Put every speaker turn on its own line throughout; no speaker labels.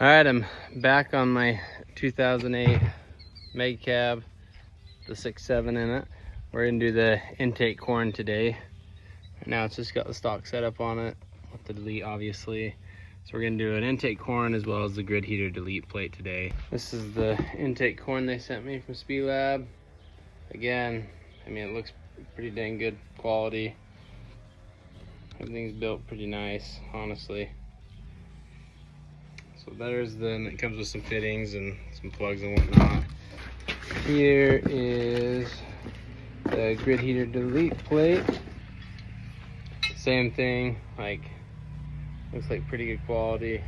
All right, I'm back on my 2008 Meg cab, the 6.7 in it. We're gonna do the intake corn today. Right now it's just got the stock setup on it with the delete, obviously. So we're gonna do an intake corn as well as the grid heater delete plate today. This is the intake corn they sent me from Speed Lab. Again, I mean, it looks pretty dang good quality. Everything's built pretty nice, honestly. So there's it comes with some fittings and some plugs and whatnot. Here is the grid heater delete plate. Same thing, like, looks like pretty good quality.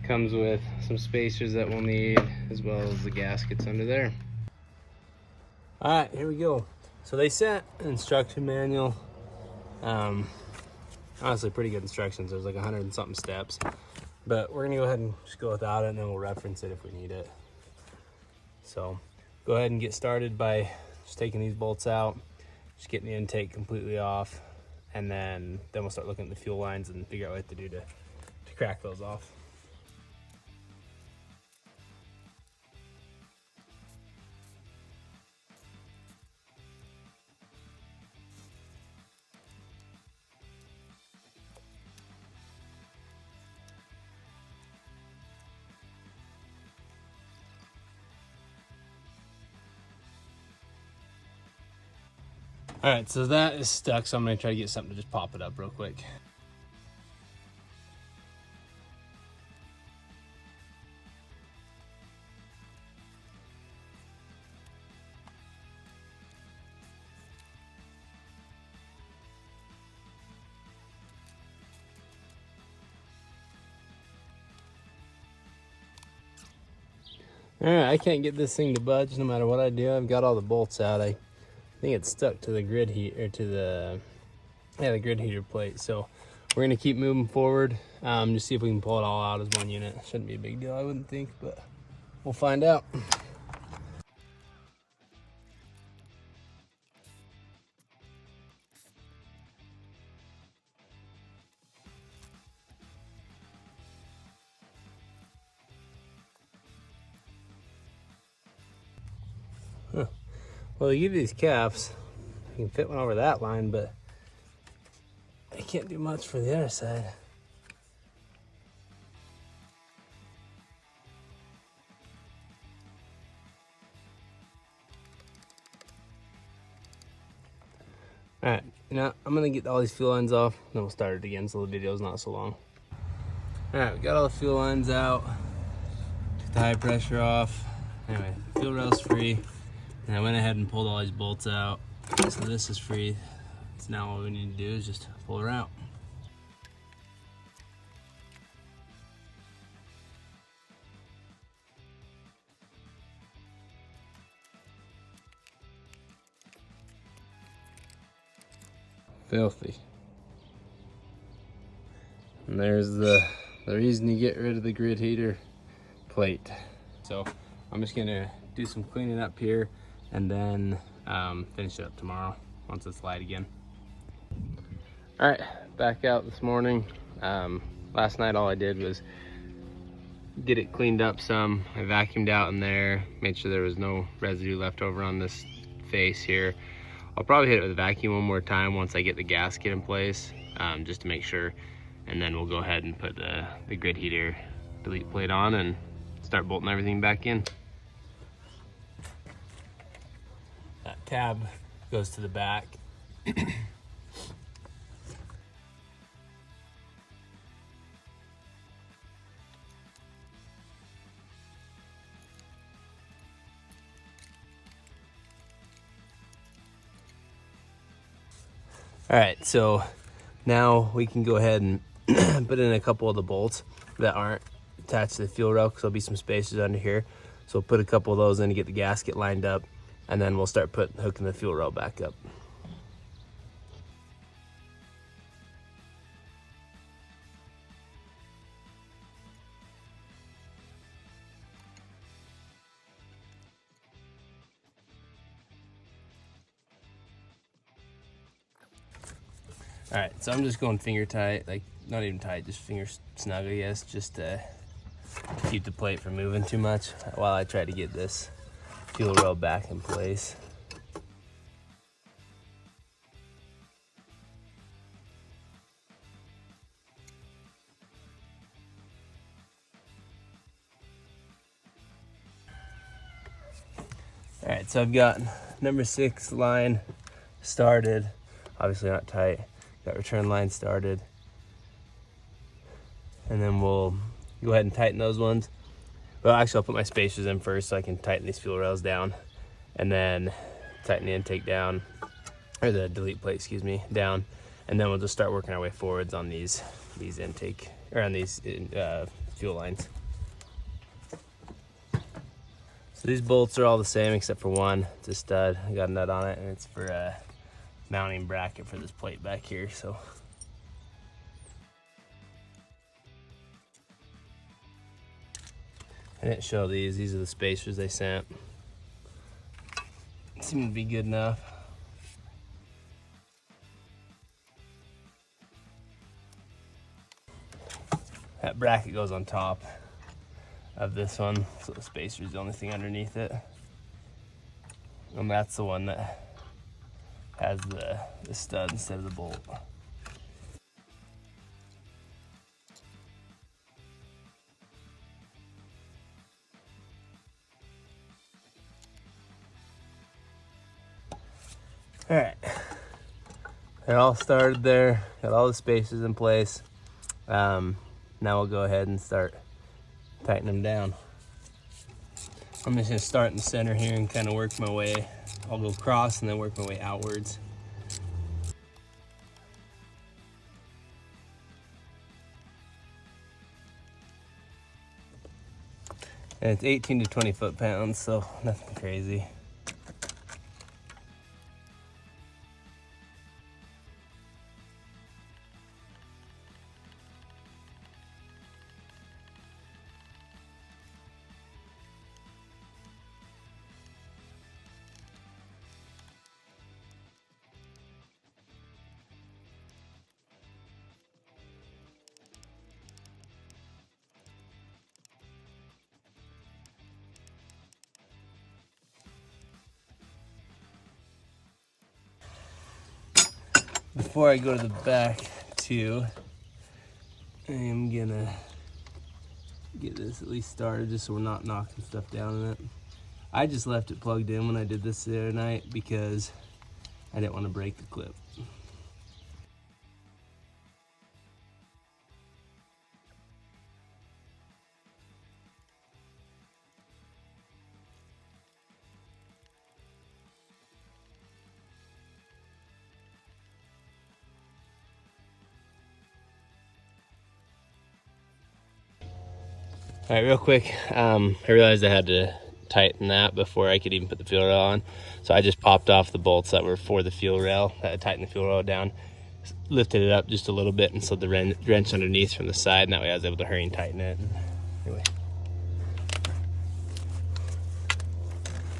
Comes with some spacers that we'll need, as well as the gaskets under there. All right, here we go. So they sent an instruction manual. Honestly, pretty good instructions. There's like 100 and something steps, but we're gonna go ahead and just go without it, and then we'll reference it if we need it. So go ahead and get started by just taking these bolts out, just getting the intake completely off, and then we'll start looking at the fuel lines and figure out what to do to crack those off. All right, so that is stuck, so I'm gonna try to get something to just pop it up real quick. All right, I can't get this thing to budge no matter what I do. I've got all the bolts out. I think it's stuck to the grid heater, to the grid heater plate. So we're gonna keep moving forward, just see if we can pull it all out as one unit. Shouldn't be a big deal, I wouldn't think, but we'll find out. Huh. Well, they give you these caps. You can fit one over that line, but I can't do much for the other side. All right, now I'm gonna get all these fuel lines off, then we'll start it again so the video's not so long. All right, we got all the fuel lines out, took the high pressure off. Anyway, the fuel rail's free, and I went ahead and pulled all these bolts out. So this is free. So now all we need to do is just pull her out. Filthy. And there's the reason you get rid of the grid heater plate. So I'm just gonna do some cleaning up here and then finish it up tomorrow once it's light again. All right, back out this morning. Last night all I did was get it cleaned up some. I vacuumed out in there, made sure there was no residue left over on this face here. I'll probably hit it with a vacuum one more time once I get the gasket in place, just to make sure, and then we'll go ahead and put the grid heater delete plate on and start bolting everything back in. That tab goes to the back. All right, so now we can go ahead and put in a couple of the bolts that aren't attached to the fuel rail, because there'll be some spacers under here. So we'll put a couple of those in to get the gasket lined up, and then we'll start hooking the fuel rail back up. All right, so I'm just going finger tight, like not even tight, just finger snug, I guess, just to keep the plate from moving too much while I try to get this fuel rail back in place. All right, so I've got number 6 line started, obviously not tight. Got return line started. And then we'll go ahead and tighten those ones. Well, actually I'll put my spacers in first so I can tighten these fuel rails down, and then tighten the intake down, or the delete plate, excuse me, down. And then we'll just start working our way forwards on these intake, or on these fuel lines. So these bolts are all the same except for one. It's a stud. I got a nut on it, and it's for a mounting bracket for this plate back here. So I didn't show these. These are the spacers they sent. Seem to be good enough. That bracket goes on top of this one, so the spacer is the only thing underneath it. And that's the one that has the stud instead of the bolt. All right, it all started there, got all the spacers in place. Now we'll go ahead and start tightening them down. I'm just gonna start in the center here and kind of work my way. I'll go across and then work my way outwards. And it's 18 to 20 foot-pounds, so nothing crazy. Before I go to the back too, I am gonna get this at least started just so we're not knocking stuff down in it. I just left it plugged in when I did this the other night because I didn't want to break the clip. All right, real quick, I realized I had to tighten that before I could even put the fuel rail on. So I just popped off the bolts that were for the fuel rail, that tightened the fuel rail down, lifted it up just a little bit and slid the wrench underneath from the side, and that way I was able to hurry and tighten it. Anyway.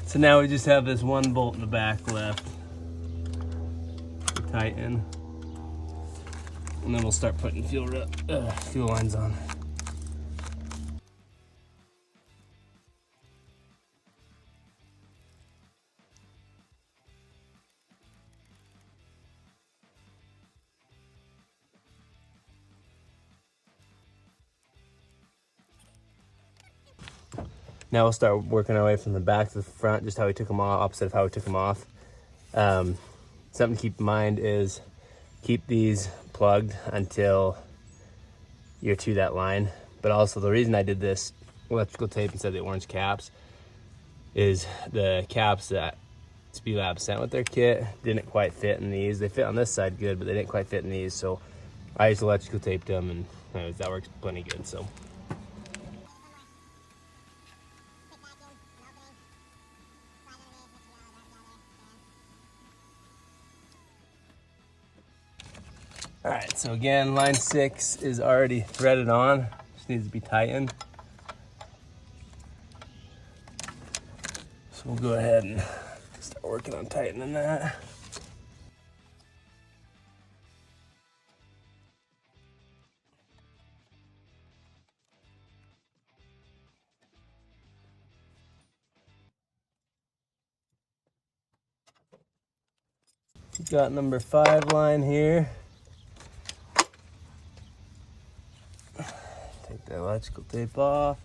So now we just have this one bolt in the back left to tighten. And then we'll start putting fuel lines on. Now we'll start working our way from the back to the front, just how we took them off, opposite of how we took them off. Something to keep in mind is keep these plugged until you're to that line. But also the reason I did this electrical tape instead of the orange caps is the caps that Speed Lab sent with their kit didn't quite fit in these. They fit on this side good, but they didn't quite fit in these. So I just electrical taped them, and anyways, that works plenty good. So. All right, so again, line 6 is already threaded on, just needs to be tightened. So we'll go ahead and start working on tightening that. Got number 5 line here. Take the electrical tape off.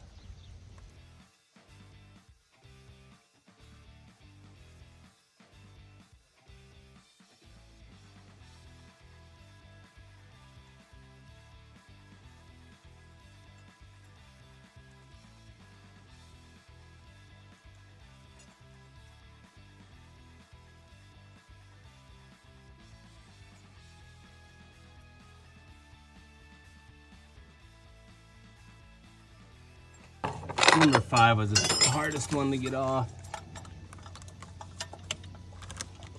Number 5 was the hardest one to get off.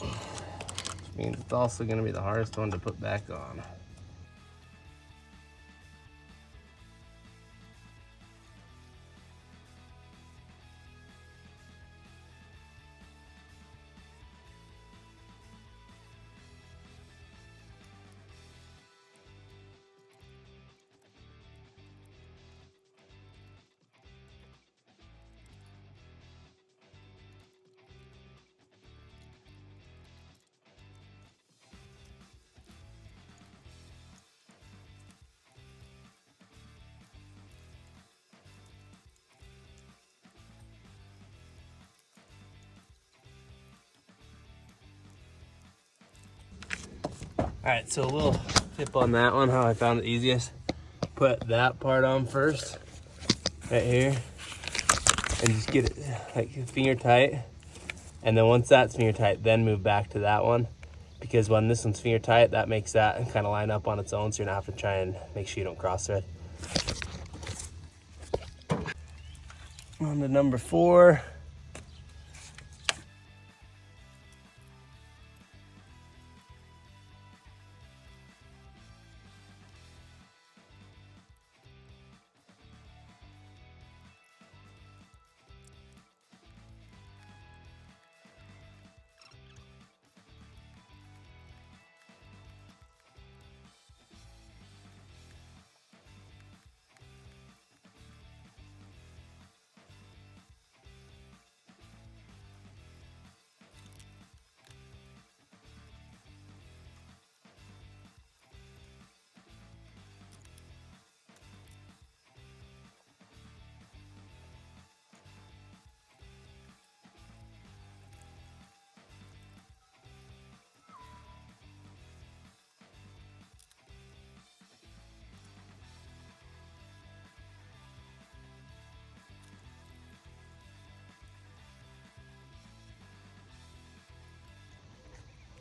Which means it's also going to be the hardest one to put back on. Alright, so a little tip on that one, how I found it easiest. Put that part on first, right here, and just get it like finger tight. And then once that's finger tight, then move back to that one. Because when this one's finger tight, that makes that kind of line up on its own, so you're not having to try and make sure you don't cross thread. On to number 4.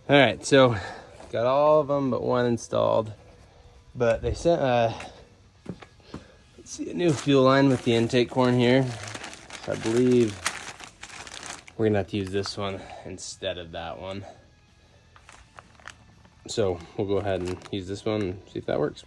All right, so got all of them but one installed. But they sent let's see, a new fuel line with the intake horn here. So I believe we're gonna have to use this one instead of that one. So we'll go ahead and use this one and see if that works.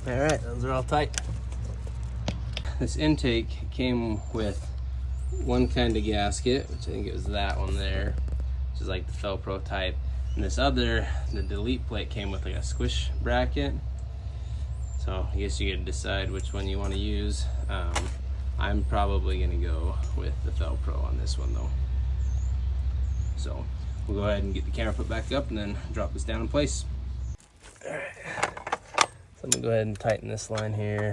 All right, those are all tight. This intake came with one kind of gasket, which I think it was that one there, which is like the Felpro type. And this other, the delete plate, came with like a squish bracket. So I guess you could decide which one you want to use. I'm probably gonna go with the Felpro on this one though. So we'll go ahead and get the camera put back up and then drop this down in place. All right. So I'm gonna go ahead and tighten this line here.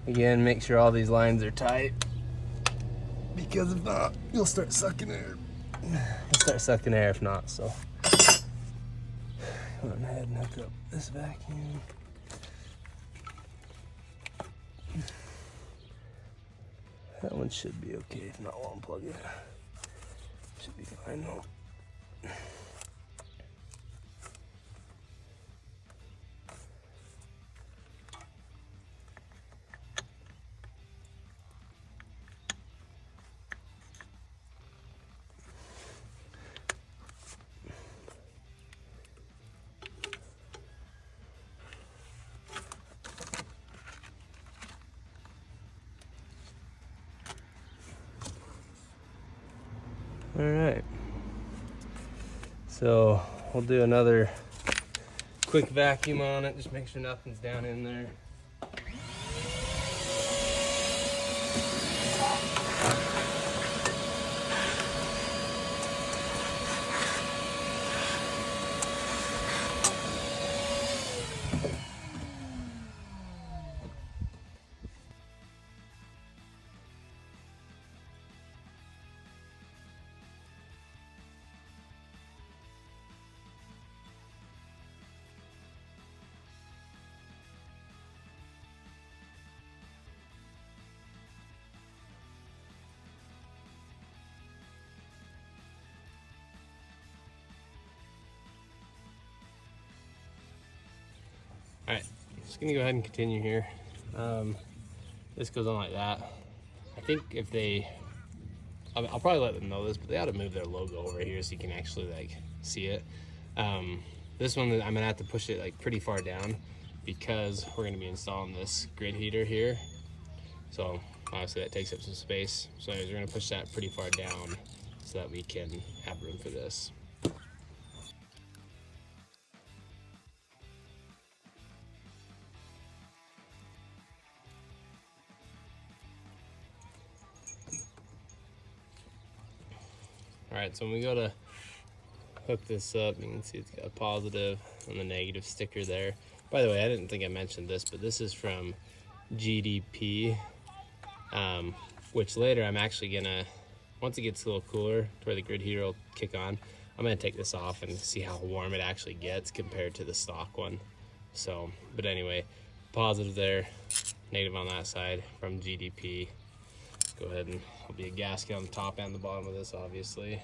Again, make sure all these lines are tight, because if not, you'll start sucking air. You'll start sucking air if not, so. Go ahead and hook up this vacuum. That one should be okay, if not, we'll unplug it. Should be fine though. All right. So we'll do another quick vacuum on it, just make sure nothing's down in there. All right, just gonna go ahead and continue here. This goes on like that. I think if I'll probably let them know this, but they ought to move their logo over here so you can actually like see it. This one, I'm gonna have to push it like pretty far down because we're gonna be installing this grid heater here. So obviously that takes up some space. So anyways, we're gonna push that pretty far down so that we can have room for this. All right, so when we go to hook this up, you can see it's got a positive and the negative sticker there. By the way, I didn't think I mentioned this, but this is from GDP, which later I'm actually gonna, once it gets a little cooler to where the grid heater will kick on, I'm gonna take this off and see how warm it actually gets compared to the stock one. So, but anyway, positive there, negative on that side from GDP. Go ahead and there'll be a gasket on the top and the bottom of this, obviously.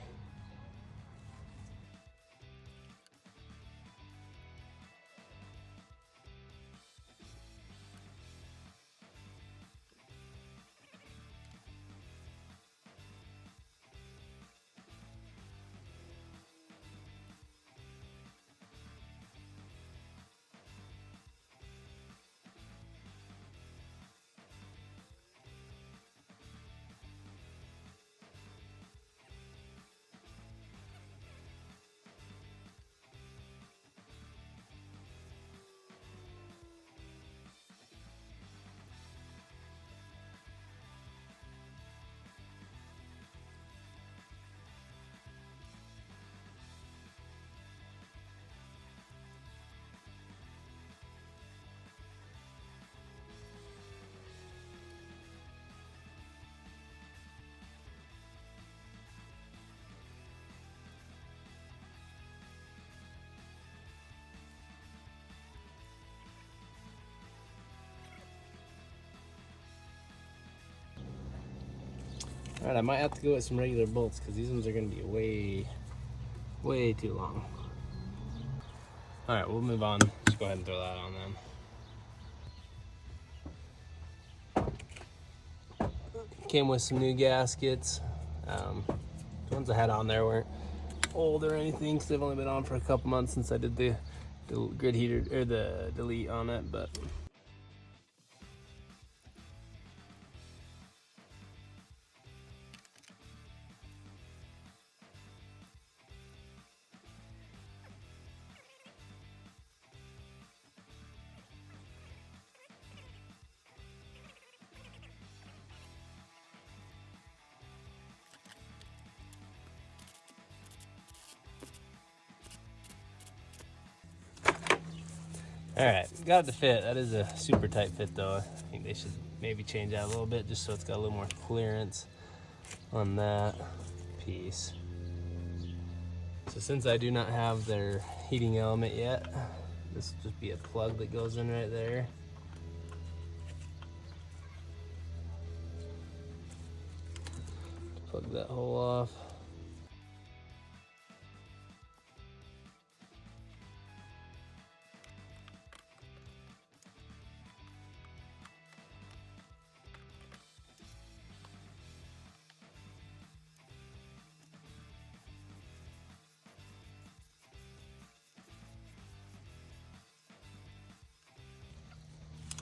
All right, I might have to go with some regular bolts because these ones are going to be way too long. All right, we'll move on. Just go ahead and throw that on then. Came with some new gaskets. The ones I had on there weren't old or anything because they've only been on for a couple months since I did the grid heater or the delete on it, but all right, got it to fit. That is a super tight fit though. I think they should maybe change that a little bit just so it's got a little more clearance on that piece. So since I do not have their heating element yet, this will just be a plug that goes in right there. Plug that hole off.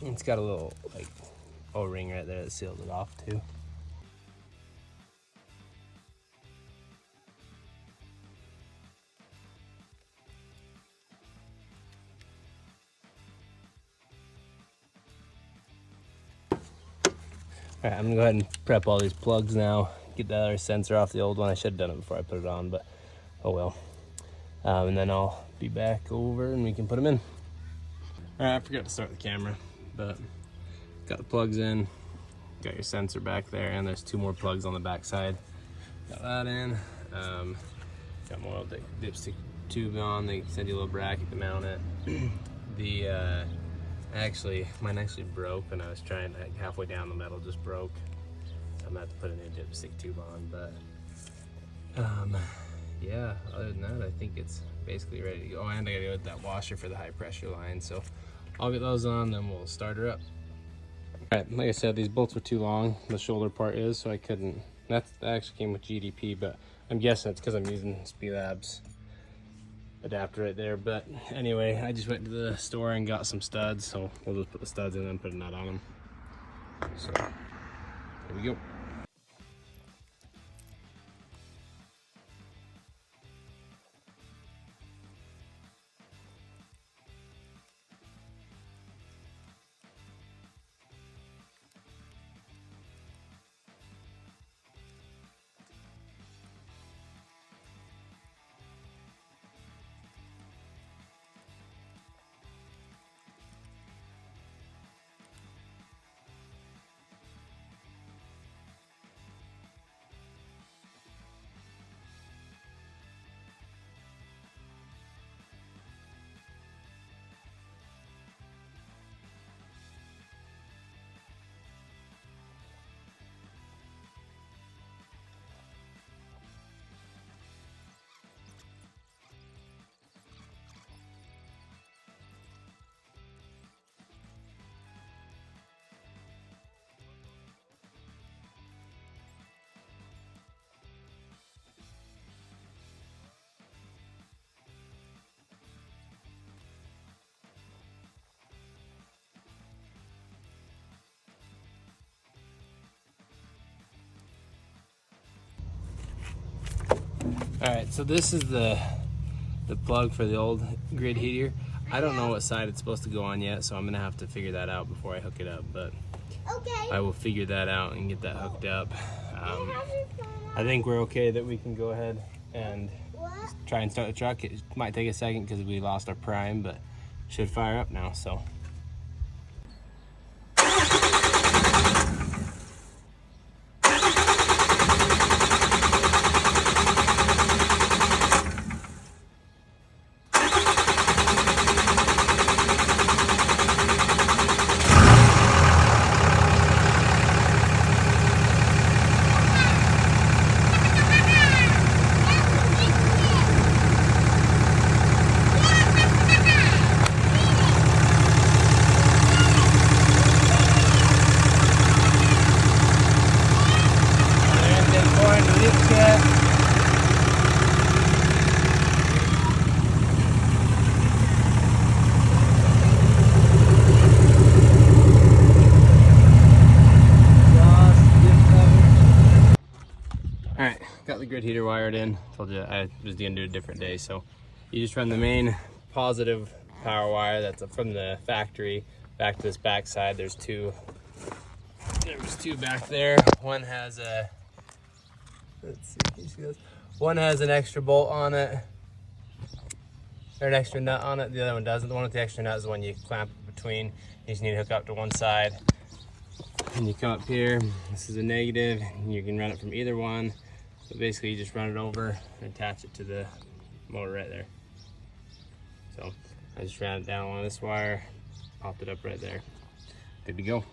It's got a little like O-ring right there that seals it off too. All right, I'm gonna go ahead and prep all these plugs now. Get that other sensor off the old one. I should have done it before I put it on, but oh well. And then I'll be back over and we can put them in. All right, I forgot to start the camera, but got the plugs in. Got your sensor back there, and there's 2 more plugs on the back side. Got that in. Got more oil dipstick tube on. They send you a little bracket to mount it. Mine actually broke when I was trying, like halfway down the metal just broke. I'm gonna have to put a new dipstick tube on, but yeah, other than that, I think it's basically ready to go. Oh, and I gotta go with that washer for the high pressure line. So I'll get those on, then we'll start her up. All right, like I said, these bolts were too long. The shoulder part is, so I couldn't. That actually came with GDP, but I'm guessing it's because I'm using Speelab's adapter right there. But anyway, I just went to the store and got some studs, so we'll just put the studs in and put a nut on them. So here we go. All right, so this is the plug for the old grid heater. I don't know what side it's supposed to go on yet, so I'm gonna have to figure that out before I hook it up, but okay. I will figure that out and get that hooked up. I think we're okay that we can go ahead and try and start the truck. It might take a second because we lost our prime, but should fire up now, so. Alright, got the grid heater wired in. Told you I was gonna do a different day. So you just run the main positive power wire that's from the factory back to this back side. There's two back there. One has a, let's see, can you see this? One has an extra bolt on it, or an extra nut on it. The other one doesn't. The one with the extra nut is the one you clamp between. You just need to hook up to one side. And you come up here, this is a negative, and you can run it from either one. So basically you just run it over and attach it to the motor right there. So I just ran it down on this wire, popped it up right there. Good to go.